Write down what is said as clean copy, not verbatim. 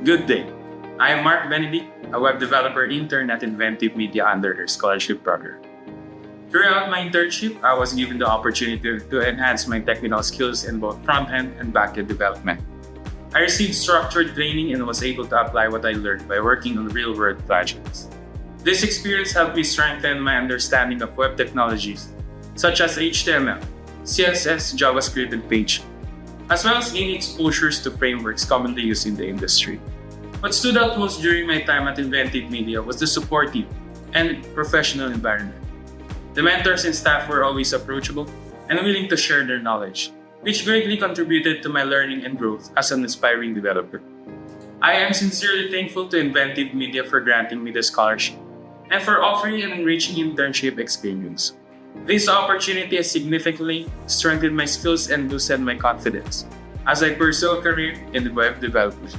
Good day. I am Marc Benedict, a web developer intern at Inventive Media under their scholarship program. Throughout my internship, I was given the opportunity to enhance my technical skills in both front-end and back-end development. I received structured training and was able to apply what I learned by working on real-world projects. This experience helped me strengthen my understanding of web technologies such as HTML, CSS, JavaScript, and PHP, as well as gain exposures to frameworks commonly used in the industry. What stood out most during my time at Inventive Media was the supportive and professional environment. The mentors and staff were always approachable and willing to share their knowledge, which greatly contributed to my learning and growth as an aspiring developer. I am sincerely thankful to Inventive Media for granting me the scholarship and for offering an enriching internship experience. This opportunity has significantly strengthened my skills and boosted my confidence as I pursue a career in web development.